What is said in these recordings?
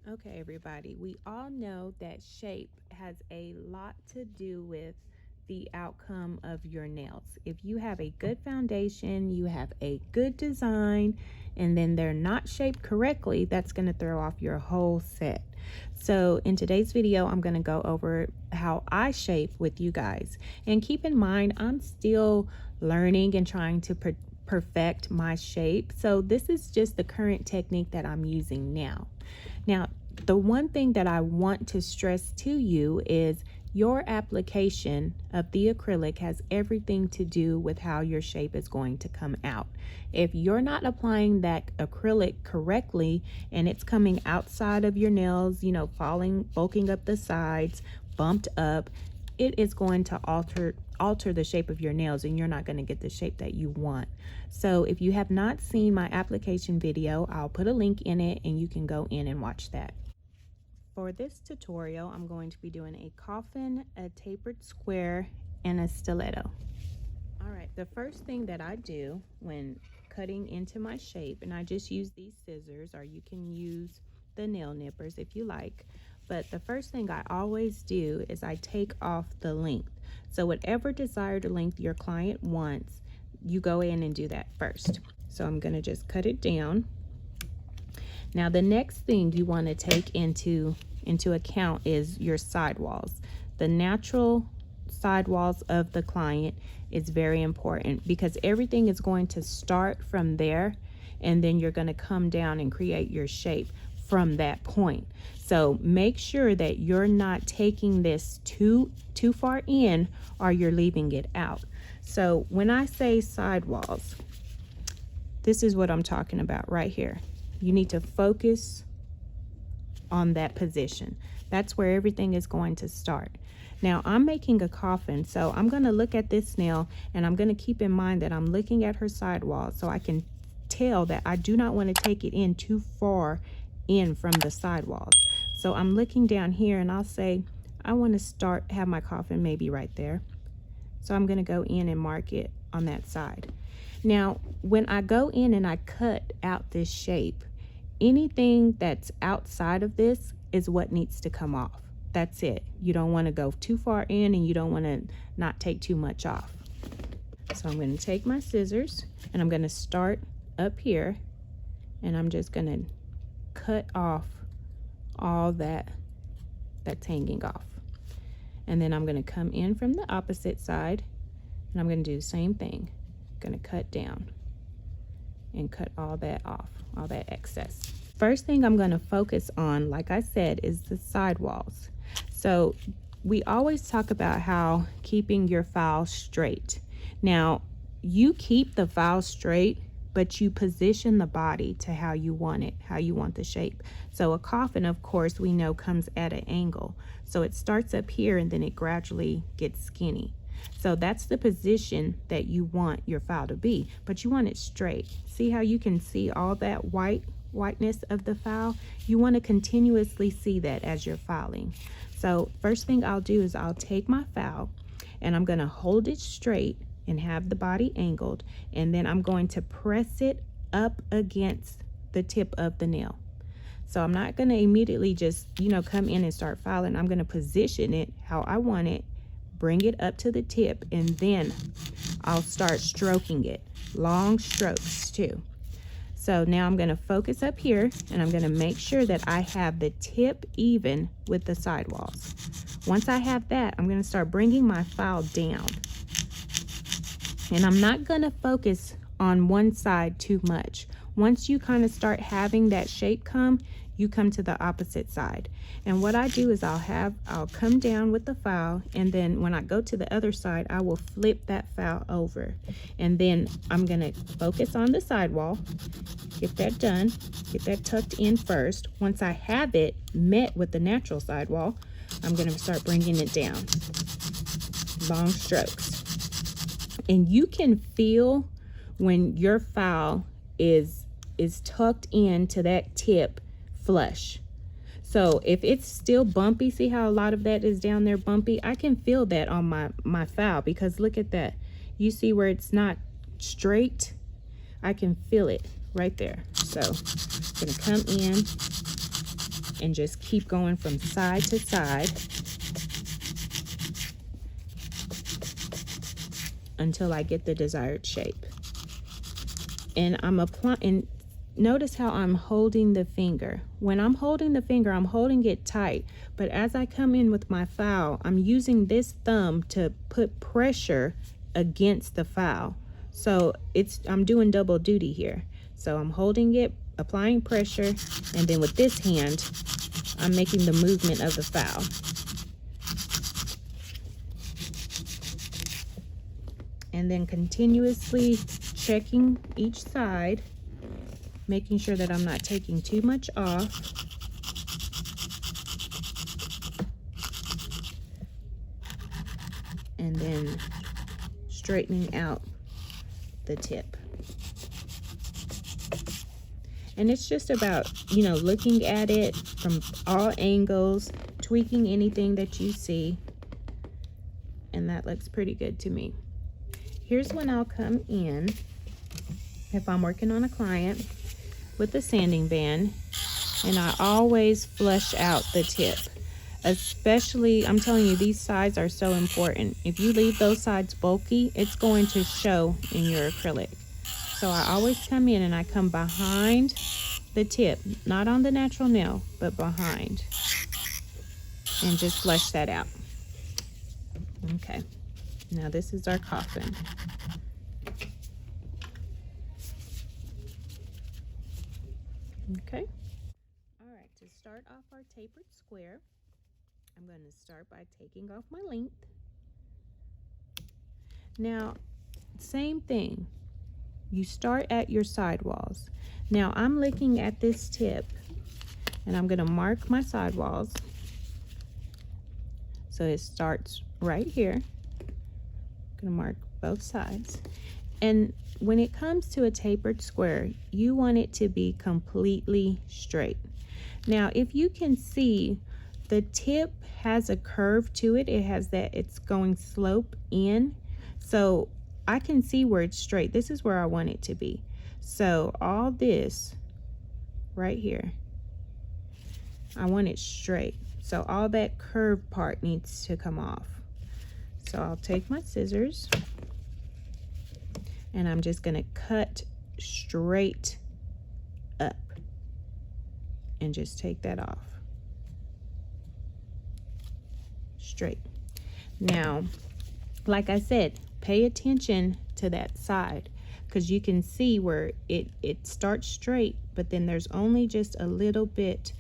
Okay, everybody, we all know that shape has a lot to do with the outcome of your nails. If you have a good foundation, you have a good design, and then they're not shaped correctly, that's going to throw off your whole set. So in today's video, I'm going to go over how I shape with you guys. And keep in mind, I'm still learning and trying to perfect my shape. So this is just the current technique that I'm using now. Now, the one thing that I want to stress to you is your application of the acrylic has everything to do with how your shape is going to come out. If you're not applying that acrylic correctly and it's coming outside of your nails, you know, falling, bulking up the sides, bumped up, it is going to alter the shape of your nails, and you're not going to get the shape that you want. So if you have not seen my application video, I'll put a link in it and you can go in and watch that. For this tutorial, I'm going to be doing a coffin, a tapered square, and a stiletto. All right, the first thing that I do when cutting into my shape, and I just use these scissors, or you can use the nail nippers if you like, but the first thing I always do is I take off the length. So whatever desired length your client wants, you go in and do that first. So I'm going to just cut it down. Now the next thing you want to take into account is your sidewalls. The natural sidewalls of the client is very important because everything is going to start from there, and then you're going to come down and create your shape from that point. So make sure that you're not taking this too far in, or you're leaving it out. So when I say sidewalls, this is what I'm talking about right here. You need to focus on that position. That's where everything is going to start. Now I'm making a coffin, so I'm going to look at this nail and I'm going to keep in mind that I'm looking at her sidewall, so I can tell that I do not want to take it in too far in from the sidewalls. So I'm looking down here and I'll say I want to have my coffin maybe right there. So I'm going to go in and mark it on that side. Now when I go in and I cut out this shape, anything that's outside of this is what needs to come off. That's it. You don't want to go too far in, and you don't want to not take too much off. So I'm going to take my scissors and I'm going to start up here, and I'm just going to cut off all that's hanging off. And then I'm going to come in from the opposite side, and I'm going to do the same thing. I'm going to cut down and cut all that off, all that excess. First thing I'm going to focus on, like I said, is the sidewalls. So we always talk about how keeping your file straight. Now you keep the file straight, but you position the body to how you want it, how you want the shape. So a coffin, of course, we know comes at an angle. So it starts up here and then it gradually gets skinny. So that's the position that you want your file to be, but you want it straight. See how you can see all that whiteness of the file? You want to continuously see that as you're filing. So first thing I'll do is I'll take my file and I'm going to hold it straight and have the body angled, and then I'm going to press it up against the tip of the nail. So I'm not going to immediately just, come in and start filing. I'm going to position it how I want it, bring it up to the tip, and then I'll start stroking it. Long strokes too. So now I'm going to focus up here, and I'm going to make sure that I have the tip even with the sidewalls. Once I have that, I'm going to start bringing my file down. And I'm not going to focus on one side too much. Once you kind of start having that shape come, you come to the opposite side. And what I do is I'll come down with the file, and then when I go to the other side, I will flip that file over. And then I'm going to focus on the sidewall, get that done, get that tucked in first. Once I have it met with the natural sidewall, I'm going to start bringing it down. Long strokes. And you can feel when your file is tucked into that tip flush. So if it's still bumpy, see how a lot of that is down there bumpy? I can feel that on my file, because look at that. You see where it's not straight? I can feel it right there. So I'm gonna come in and just keep going from side to side until I get the desired shape. And I'm applying, notice how I'm holding the finger. When I'm holding the finger, I'm holding it tight, but as I come in with my file, I'm using this thumb to put pressure against the file. So I'm doing double duty here. So I'm holding it, applying pressure, and then with this hand, I'm making the movement of the file. And then continuously checking each side, making sure that I'm not taking too much off. And then straightening out the tip. And it's just about, you know, looking at it from all angles, tweaking anything that you see. And that looks pretty good to me. Here's when I'll come in, if I'm working on a client, with the sanding band, and I always flush out the tip. Especially, I'm telling you, these sides are so important. If you leave those sides bulky, it's going to show in your acrylic. So I always come in and I come behind the tip, not on the natural nail, but behind, and just flush that out. Okay, now this is our coffin. Okay, all right, to start off our tapered square, I'm going to start by taking off my length. Now, same thing, you start at your sidewalls. Now I'm looking at this tip and I'm going to mark my sidewalls. So it starts right here. I'm going to mark both sides. And when it comes to a tapered square, you want it to be completely straight. Now, if you can see, the tip has a curve to it. It has that, it's going slope in. So I can see where it's straight. This is where I want it to be. So all this right here, I want it straight. So all that curved part needs to come off. So I'll take my scissors and I'm just gonna cut straight up and just take that off. Straight. Now, like I said, pay attention to that side, because you can see where it starts straight, but then there's only just a little bit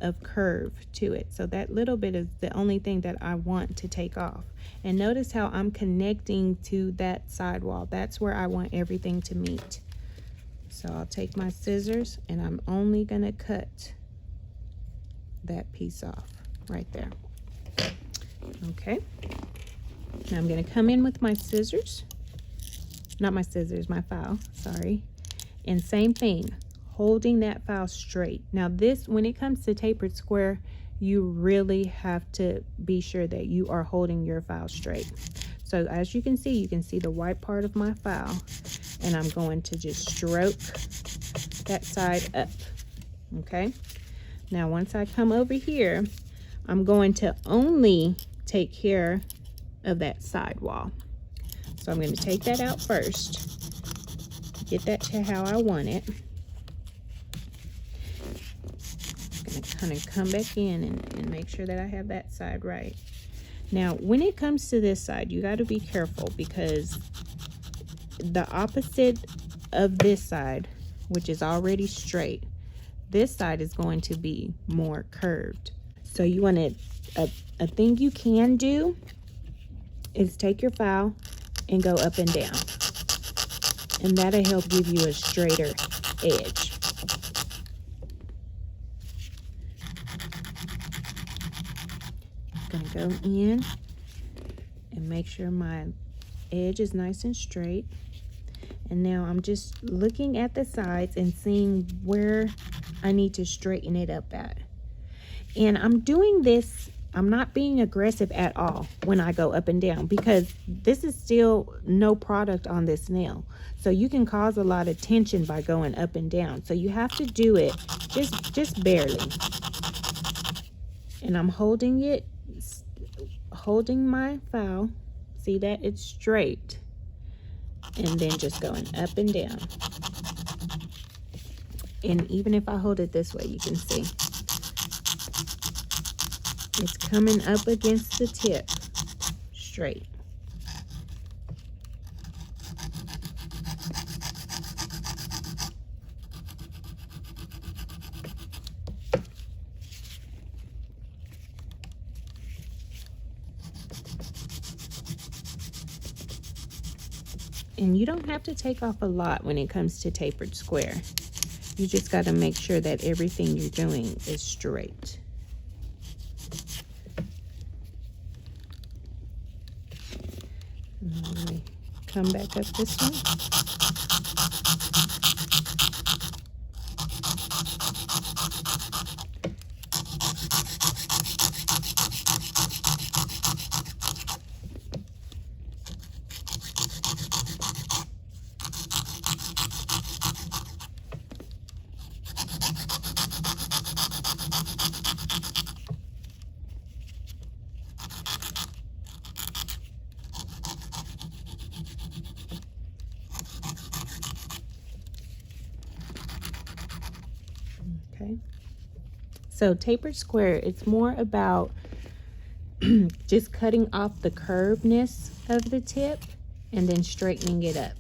of curve to it. So that little bit is the only thing that I want to take off. And notice how I'm connecting to that sidewall. That's where I want everything to meet. So I'll take my scissors and I'm only gonna cut that piece off right there. Okay. Now I'm gonna come in with my scissors. Not my scissors, my file, sorry. And same thing, holding that file straight. Now this, when it comes to tapered square, you really have to be sure that you are holding your file straight. So as you can see the white part of my file, and I'm going to just stroke that side up, okay? Now once I come over here, I'm going to only take care of that side wall. So I'm going to take that out first, get that to how I want it. I'm going to kind of come back in and make sure that I have that side right. Now, when it comes to this side, you got to be careful, because the opposite of this side, which is already straight, this side is going to be more curved. So you want to, a thing you can do is take your file and go up and down, and that'll help give you a straighter edge. I'm gonna go in and make sure my edge is nice and straight. And now I'm just looking at the sides and seeing where I need to straighten it up at. And I'm doing this, I'm not being aggressive at all when I go up and down, because this is still no product on this nail. So you can cause a lot of tension by going up and down. So you have to do it just barely. And I'm holding my file. See that? It's straight. And then just going up and down. And even if I hold it this way, you can see it's coming up against the tip straight. And you don't have to take off a lot when it comes to tapered square. You just got to make sure that everything you're doing is straight. And let me come back up this way. Okay. So tapered square, it's more about just cutting off the curvedness of the tip and then straightening it up.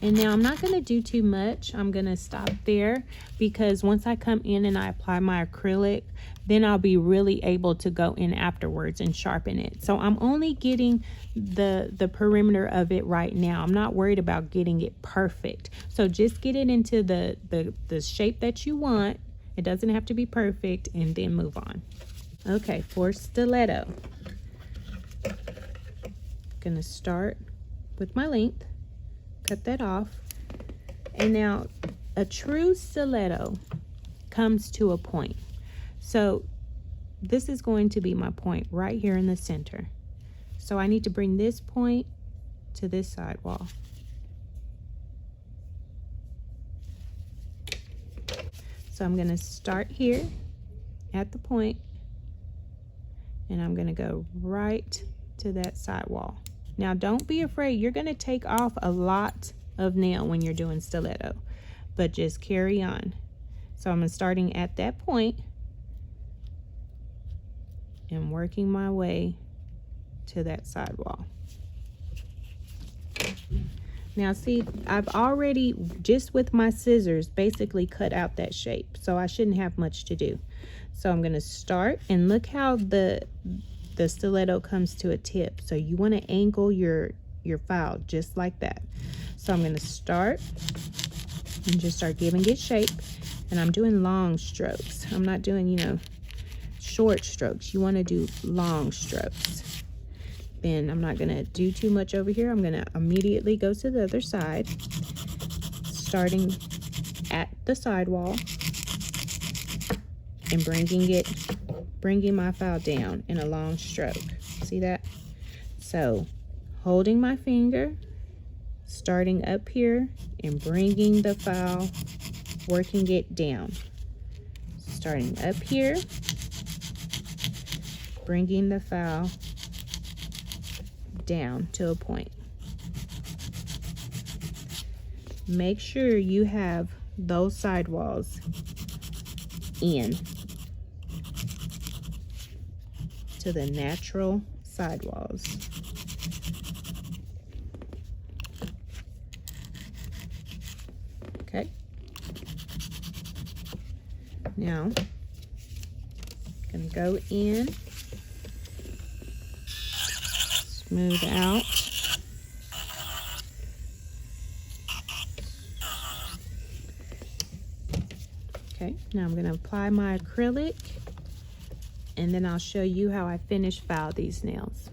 And now I'm not going to do too much. I'm going to stop there because once I come in and I apply my acrylic, then I'll be really able to go in afterwards and sharpen it. So I'm only getting the perimeter of it right now. I'm not worried about getting it perfect. So just get it into the shape that you want. It doesn't have to be perfect, and then move on. Okay, for stiletto, I'm going to start with my length. Cut that off. And now a true stiletto comes to a point. So this is going to be my point right here in the center. So I need to bring this point to this side wall. So I'm going to start here at the point, and I'm going to go right to that side wall. Now don't be afraid, you're going to take off a lot of nail when you're doing stiletto, but just carry on. So I'm starting at that point and working my way to that side wall. Now see, I've already, just with my scissors, basically cut out that shape, so I shouldn't have much to do. So I'm going to start, and look how the stiletto comes to a tip. So you want to angle your file just like that. So I'm going to start and just start giving it shape, and I'm doing long strokes. I'm not doing, you know, short strokes. You want to do long strokes. Then I'm not going to do too much over here. I'm going to immediately go to the other side, starting at the sidewall and bringing my file down in a long stroke. See that? So holding my finger, starting up here and bringing the file, working it down. Starting up here, bringing the file down to a point. Make sure you have those sidewalls in to the natural sidewalls. Okay. Now, I'm gonna go in, smooth out. Okay, now I'm gonna apply my acrylic, and then I'll show you how I file these nails.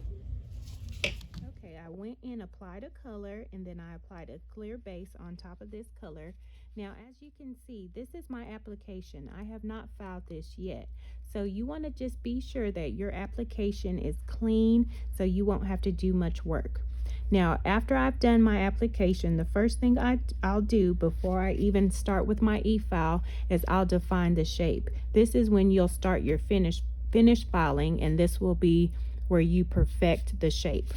Okay, I went in, applied a color, and then I applied a clear base on top of this color. Now, as you can see, this is my application. I have not filed this yet. So you want to just be sure that your application is clean so you won't have to do much work. Now, after I've done my application, the first thing I'll do before I even start with my e-file is I'll define the shape. This is when you'll start your finished finish filing, and this will be where you perfect the shape.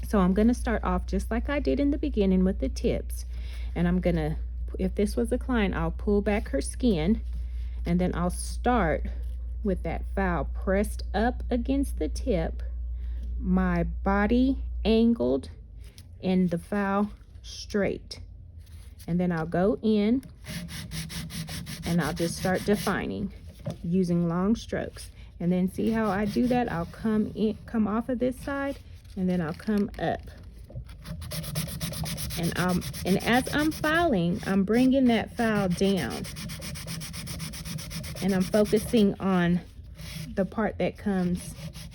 So I'm going to start off just like I did in the beginning with the tips, and I'm going to, if this was a client, I'll pull back her skin, and then I'll start with that file pressed up against the tip, my body angled, and the file straight. And then I'll go in and I'll just start defining using long strokes. And then see how I do that? I'll come off of this side, and then I'll come up. And as I'm filing, I'm bringing that file down, and I'm focusing on the part that comes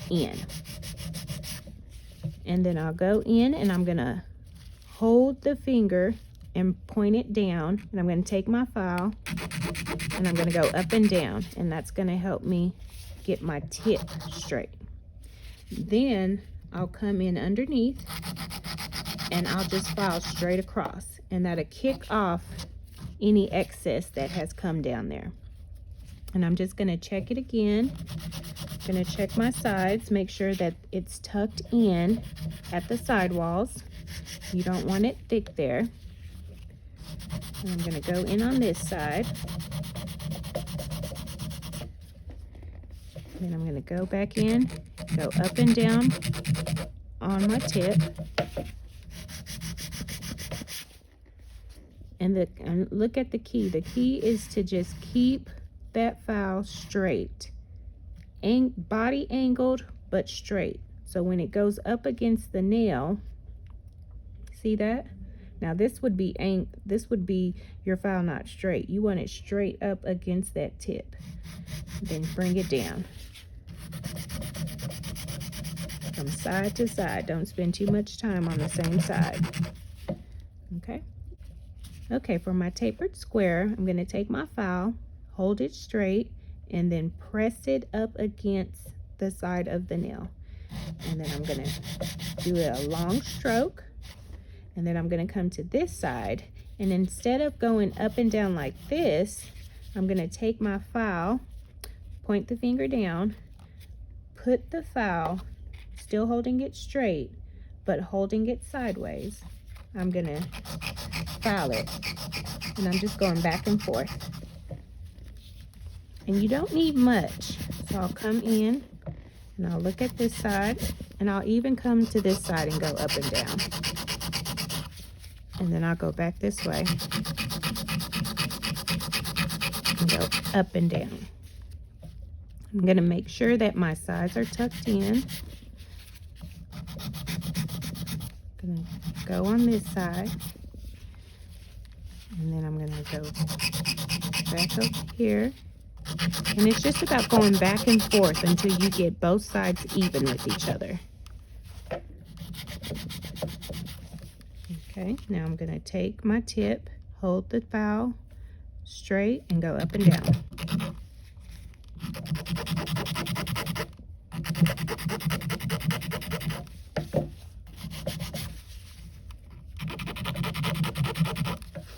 in. And then I'll go in, and I'm gonna hold the finger and point it down, and I'm gonna take my file and I'm gonna go up and down, and that's gonna help me get my tip straight. Then I'll come in underneath and I'll just file straight across, and that'll kick off any excess that has come down there. And I'm just gonna check it again. Gonna check my sides, make sure that it's tucked in at the side walls. You don't want it thick there. And I'm gonna go in on this side. Then I'm gonna go back in, go up and down on my tip. And look at the key. The key is to just keep that file straight. Body angled, but straight. So when it goes up against the nail, see that? Now this would be your file not straight. You want it straight up against that tip. Then bring it down. From side to side. Don't spend too much time on the same side. Okay? Okay, for my tapered square, I'm going to take my file, hold it straight, and then press it up against the side of the nail. And then I'm going to do a long stroke. And then I'm going to come to this side, and instead of going up and down like this, I'm going to take my file, point the finger down, put the file, still holding it straight, but holding it sideways. I'm going to file it, and I'm just going back and forth. And you don't need much. So I'll come in, and I'll look at this side, and I'll even come to this side and go up and down. And then I'll go back this way and go up and down. I'm going to make sure that my sides are tucked in. I'm going to go on this side, and then I'm going to go back over here. And it's just about going back and forth until you get both sides even with each other. Okay, now I'm going to take my tip, hold the file straight, and go up and down.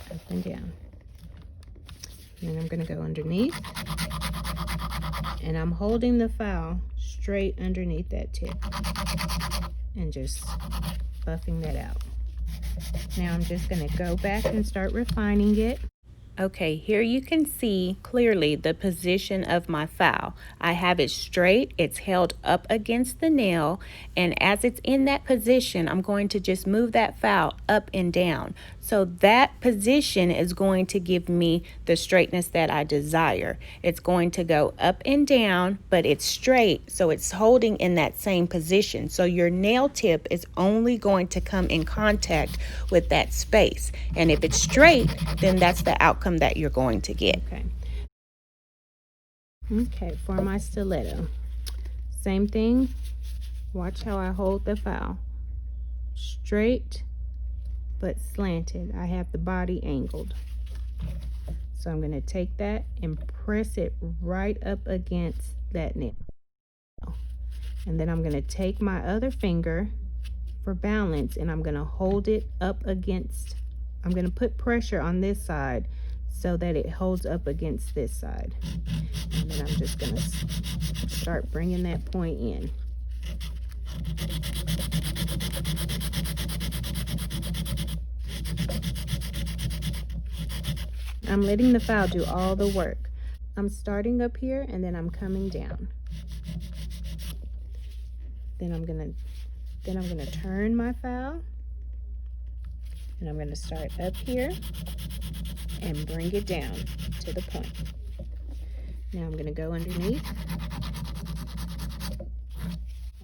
Up and down. And then I'm going to go underneath, and I'm holding the file straight underneath that tip and just buffing that out. Now I'm just going to go back and start refining it. Okay, here you can see clearly the position of my file. I have it straight, it's held up against the nail, and as it's in that position, I'm going to just move that file up and down. So that position is going to give me the straightness that I desire. It's going to go up and down, but it's straight, so it's holding in that same position. So your nail tip is only going to come in contact with that space. And if it's straight, then that's the outcome that you're going to get. Okay, for my stiletto, same thing. Watch how I hold the file. Straight, but slanted. I have the body angled. So I'm going to take that and press it right up against that nail. And then I'm going to take my other finger for balance, and I'm going to hold it up against, I'm going to put pressure on this side so that it holds up against this side. And then I'm just going to start bringing that point in. I'm letting the file do all the work. I'm starting up here and then I'm coming down. Then I'm gonna turn my file, and I'm gonna start up here and bring it down to the point. Now I'm gonna go underneath.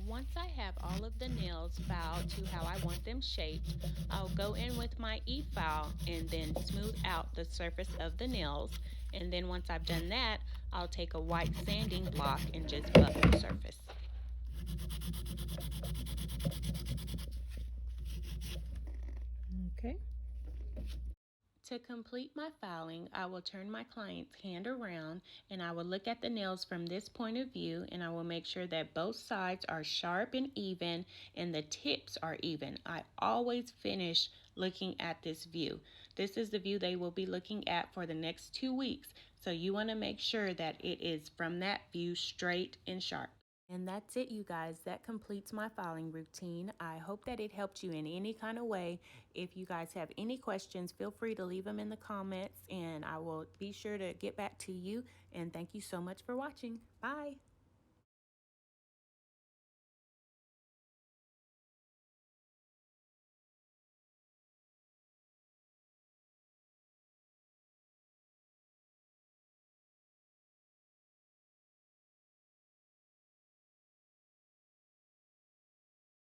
Once I have all of the nails filed to how I want them shaped, I'll go in with my e-file and then smooth out the surface of the nails. And then once I've done that, I'll take a white sanding block and just buff the surface. Okay. To complete my filing, I will turn my client's hand around and I will look at the nails from this point of view, and I will make sure that both sides are sharp and even and the tips are even. I always finish looking at this view. This is the view they will be looking at for the next 2 weeks. So you want to make sure that it is from that view straight and sharp. And that's it, you guys. That completes my filing routine. I hope that it helped you in any kind of way. If you guys have any questions, feel free to leave them in the comments and I will be sure to get back to you. And thank you so much for watching. Bye.